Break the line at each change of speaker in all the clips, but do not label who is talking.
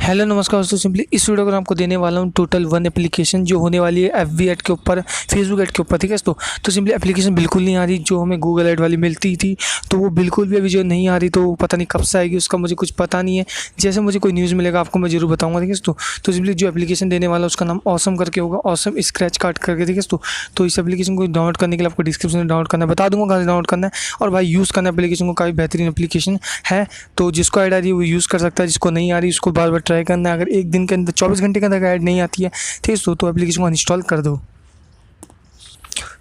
Hello नमस्कार दोस्तों, simply इस वीडियो को मैं आपको देने वाला हूँ टोटल 1 एप्लीकेशन जो होने वाली है एफबी ऐड के ऊपर, फेसबुक ऐड के ऊपर। ठीक है तो सिंपली एप्लीकेशन बिल्कुल नहीं आ रही जो हमें गूगल ऐड वाली मिलती थी, तो वो बिल्कुल भी अभी जो नहीं आ रही, तो पता नहीं कब से आएगी उसका मुझे कुछ पता नहीं है। जैसे मुझे कोई न्यूज़ मिलेगा आपको मैं जरूर बताऊँगा। ठीक है तो सिंपली जो एप्लीकेशन देने वाला उसका नाम ऑसम करके होगा, ऑसम स्क्रैच कार्ड करके। ठीक है तो इस एप्लीकेशन को डाउनलोड करने के लिए आपको डिस्क्रिप्शन में डाउनलोड करना है, बता दूँगा कहाँ से डाउनलोड करना है। और भाई यूज़ करना एप्लीकेशन को, काफ़ी बेहतरीन एप्लीकेशन है। तो जिसको ऐड आ रही है वो यूज़ कर सकता है, जिसको नहीं आ रही उसको बार बार ट्राई करना है। अगर एक दिन के अंदर 24 घंटे के अंदर ऐड नहीं आती है, ठीक है, तो एप्लीकेशन को अनइंस्टॉल कर दो।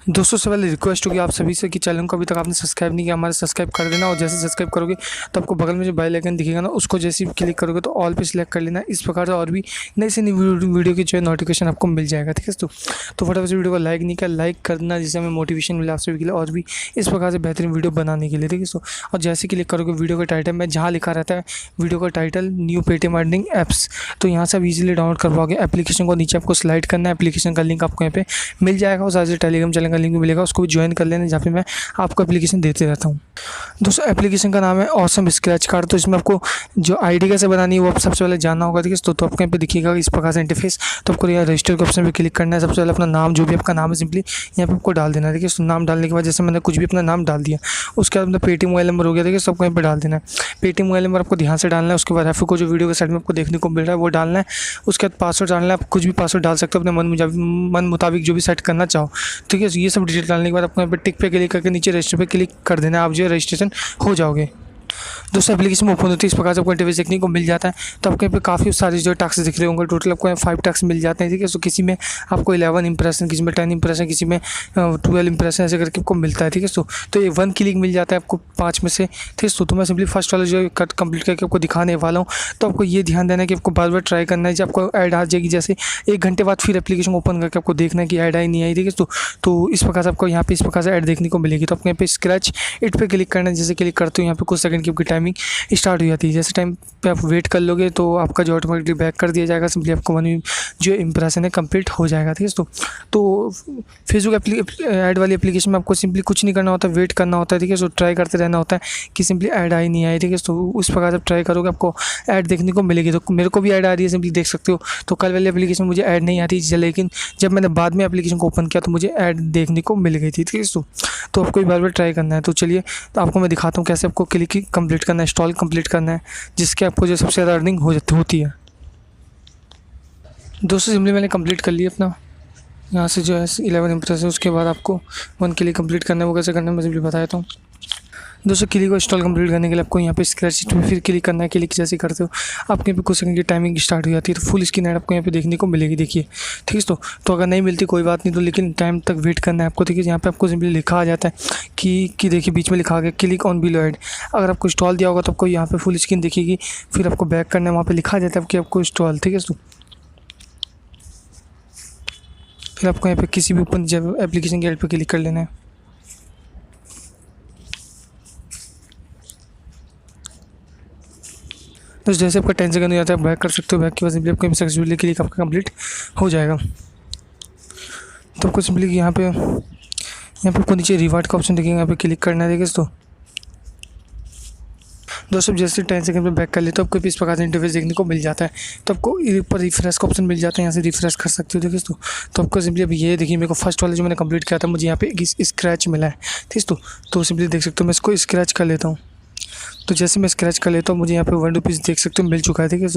दोस्तों से पहले रिक्वेस्ट होगी आप सभी से कि चैनल को अभी तक आपने सब्सक्राइब नहीं किया, हमारे सब्सक्राइब कर देना। और जैसे सब्सक्राइब करोगे तो आपको बगल में जो बेल आइकन दिखेगा ना, उसको जैसे ही क्लिक करोगे तो ऑल पे सिलेक्ट कर लेना। इस प्रकार से और भी नई से नई वीडियो की जो है नोटिफिकेशन आपको मिल जाएगा। ठीक है तो फटाफट से वीडियो को लाइक नहीं किया, लाइक करना, जिससे हमें मोटिवेशन मिले आप सभी के लिए और भी इस प्रकार से बेहतरीन वीडियो बनाने के लिए। ठीक है और जैसे क्लिक करोगे वीडियो का टाइटल में जहाँ लिखा रहता है वीडियो का title new Paytm earning apps, तो यहाँ से आप इजीली डाउनलोड कर पाओगे एप्लीकेशन को। नीचे आपको स्लाइड करना है, एप्लीकेशन का लिंक आपको यहाँ पे मिल जाएगा। और साथ ही टेलीग्राम चैनल का लिंक भी मिलेगा, उसको ज्वाइन कर लेना, जहाँ पे मैं आपको एप्लीकेशन देते रहता हूँ। दोस्तों एप्लीकेशन का नाम है ऑसम स्क्रैच कार्ड। तो इसमें आपको जो आईडी कैसे बनानी है वो आप सबसे पहले जानना होगा। ठीक है तो आपको यहाँ पे दिखेगा इस प्रकार से इंटरफेस। तो आपको यहाँ रजिस्टर के ऑप्शन पे क्लिक करना है। सबसे पहले अपना नाम, जो भी आपका नाम है सिंपली यहाँ पे आपको डाल देना है। ठीक है तो नाम डालने के बाद जैसे मैंने कुछ भी अपना नाम डाल दिया, उसके बाद अपना पेटीएम मोबाइल नंबर हो गया। ठीक है सबको यहाँ पे डाल देना है। पेटीएम मोबाइल नंबर आपको ध्यान से डालना है। उसके बाद रेफर को जो वीडियो के साइड में आपको देखने को मिल रहा है वो डालना है। उसके बाद पासवर्ड डालना है, आप कुछ भी पासवर्ड डाल सकते हो अपने मन मुताबिक जो भी सेट करना चाहो। ठीक है ये सब डिटेल डालने के बाद आपको यहाँ पे टिक पे क्लिक करके नीचे रजिस्टर पे क्लिक कर देना है, आप जो है रजिस्ट्रेशन हो जाओगे। दोस्तों एप्लीकेशन में ओपन होती है इस प्रकार से आपको इंटरफेस देखने को मिल जाता है। तो आपको यहाँ पे काफ़ी सारे जो टैक्स दिख रहे होंगे, टोटल आपको 5 टैक्स मिल जाते हैं। ठीक है तो किसी में आपको 11 इंप्रेशन, किसी में 10 इंप्रेशन, किसी में 12 इंप्रेशन, ऐसे करके आपको मिलता है। ठीक है तो ये 1 क्लिक मिल जाता है आपको 5 में से। ठीक है तो मैं सिंपली फर्स्ट वाला जो कट कंप्लीट करके आपको दिखाने वाला हूँ। तो आपको ये ध्यान देना है कि आपको बार बार ट्राई करना है। जब आपको ऐड आ जाएगी, जैसे 1 घंटे बाद फिर एप्लीकेशन ओपन करके आपको देखना है कि ऐड आई नहीं आई। ठीक है तो इस प्रकार से आपको यहाँ पे इस प्रकार से ऐड देखने को मिलेगी। तो आपको यहाँ पे स्क्रैच इट पे क्लिक करना है। जैसे क्लिक करते हो यहाँ पे कुछ सेकंड की आपकी टाइमिंग स्टार्ट हो जाती है। जैसे टाइम पे आप वेट कर लोगे तो आपका जो ऑटोमेटिकली बैक कर दिया जाएगा। सिंपली आपको वन जो इंप्रेशन है कंप्लीट हो जाएगा। ठीक है तो फेसबुक ऐड वाली एप्लीकेशन में आपको सिंपली कुछ नहीं करना होता, वेट करना होता है। ठीक है तो ट्राई करते रहना होता है कि सिंपली ऐड आई नहीं आई। ठीक है तो उस प्रकार से आप ट्राई करोगे आपको ऐड देखने को मिलेगी। तो मेरे को भी ऐड आ रही है, सिंपली देख सकते हो। तो कल वाली एप्लीकेशन मुझे ऐड नहीं आती, लेकिन जब मैंने बाद में एप्लीकेशन को ओपन किया तो मुझे ऐड देखने को मिल गई थी। ठीक है तो आपको बार बार ट्राई करना है। तो चलिए तो आपको मैं दिखाता हूँ कैसे आपको क्लिक कंप्लीट करना है, इंस्टॉल कंप्लीट करना है, जिसके आपको जो सबसे ज़्यादा अर्निंग होती है। दोस्तों सिंपली मैंने कंप्लीट कर लिया अपना, यहाँ से जो है 11 इंप्रेस है। उसके बाद आपको 1 क्लिक कंप्लीट करना है। वो कैसे करना है मैं सिंपली बता देता हूँ। दोस्तों क्लिक को इंस्टॉल कंप्लीट करने के लिए आपको यहाँ पे स्क्रैच शीट में फिर क्लिक करना है। क्लिक जैसे करते हो आपके यहाँ पे कुछ सेकंड की टाइमिंग स्टार्ट हो जाती है। तो फुल स्क्रीन ऐड आपको यहाँ पे देखने को मिलेगी। देखिए ठीक है तो अगर नहीं मिलती कोई बात नहीं, तो लेकिन टाइम तक वेट करना है आपको। ठीक है यहाँ पे आपको सिंपली लिखा आ जाता है कि देखिए बीच में लिखा आ गया क्लिक ऑन बिलो ऐड। अगर आपको इंस्टॉल दिया होगा तो आपको यहाँ पे फुल स्क्रीन दिखेगी, फिर आपको बैक करना है, वहाँ पर लिखा आ जाता है कि आपको इंस्टॉल। ठीक है फिर आपको यहाँ पे किसी भी ओपन जब एप्लीकेशन के ऐड पे क्लिक कर लेना है। तो जैसे आपका 10 सेकंड हो जाता है बैक कर सकते हो। बैक के बाद सिंपली आपको सक्सेसफुली क्लिक आपका कंप्लीट हो जाएगा। तो आपको सिंपली यहाँ पे आपको नीचे रिवार्ड का ऑप्शन दिखेगा, यहाँ पे क्लिक करना है। देखिए दोस्तों जैसे 10 सेकंड में बैक कर ले तो आपको इस प्रकार से इंटरफेस देखने को मिल जाता है। तो आपको ऊपर रिफ्रेश का ऑप्शन मिल जाता है, यहाँ से रिफ्रेश कर सकते हो। देखिए तो आपको सिंपली अब ये देखिए मेरे को फर्स्ट वाला जो मैंने कंप्लीट किया था मुझे यहाँ पे स्क्रैच मिला है। ठीक है तो सिंपली देख सकते हो मैं इसको स्क्रैच कर लेता हूँ। तो जैसे मैं स्क्रैच कर लेता हूँ मुझे यहाँ पे 1 रुपीज़ देख सकते हो मिल चुका है। ठीक है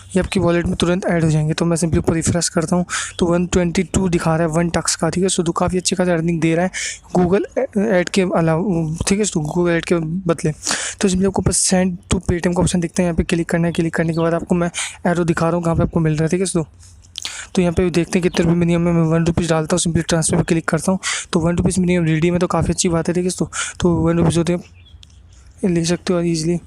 ये आपकी वॉलेट में तुरंत ऐड हो जाएंगे। तो मैं सिंपली ऊपर रिफ्रेश करता हूँ तो 122 दिखा रहा है 1 टक्स का। ठीक है तो काफ़ी अच्छी खासी अर्निंग दे रहा है गूगल ऐड के अलावा। ठीक है तो गूगल ऐड के बदले। तो सिंपली आपको बस सेंड टू पेटीएम का ऑप्शन दिखता है, यहाँ पे क्लिक करना है। क्लिक करने के बाद आपको मैं एरो दिखा रहा हूँ कहाँ पे आपको मिल रहा है। ठीक है तो यहाँ पे देखते हैं कितने रुपये मिनिमम में। मैं 1 रुपीज़ डालता हूँ, सिंपली ट्रांसफर पे क्लिक करता हूँ। तो 1 रुपीज़ मिनिमम रेडी में तो काफ़ी अच्छी बात है। ठीक है तो 1 रुपीज़ होते हैं, ले सकते हो ईजिली।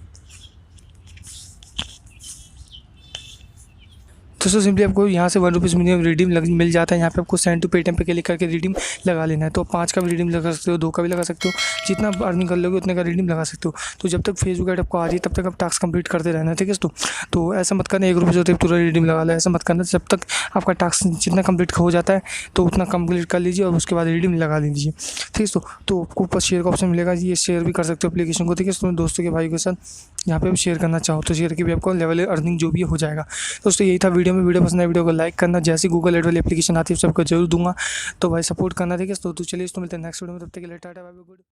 दोस्तों सिंपली आपको यहाँ से 1 रुपीज़ मिनिमम रिडीम मिल जाता है। यहाँ पे आपको सेंड टू पेटीएम पे क्लिक करके रिडीम लगा लेना है। तो 5 का भी रिडीम लगा सकते हो, 2 का भी लगा सकते हो, जितना अर्निंग कर लोगे उतने का रिडीम लगा सकते हो। तो जब तक फेसबुक ऐड आपको आ रही है तब तक आप टास्क कंप्लीट करते रहना है, ठीक है दोस्तों। तो ऐसा मत करना 1 रुपये होते पूरा रिडीम लगा लो, ऐसा मत करना। जब तक आपका टास्क जितना कंप्लीट हो जाता है तो उतना कंप्लीट कर लीजिए और उसके बाद रिडीम लगा लीजिए, ठीक है दोस्तों। तो आपको ऊपर शेयर का ऑप्शन मिलेगा, ये शेयर भी कर सकते हो एप्लीकेशन को, ठीक है दोस्तों। दोस्तों के भाई के साथ यहाँ पे आप शेयर करना चाहो तो शेयर की भी आपको लेवल अर्निंग जो भी हो जाएगा। दोस्तों यही था वीडियो में। वीडियो पसंद है वीडियो को लाइक करना, जैसी गूगल एड वाली एप्लीकेशन आती है सबको जरूर दूंगा, तो भाई सपोर्ट करना, ठीक है। तो चलिए, मिलते हैं नेक्स्ट वीडियो में, तब तक के लिए टाटा बाय बाय, गुड।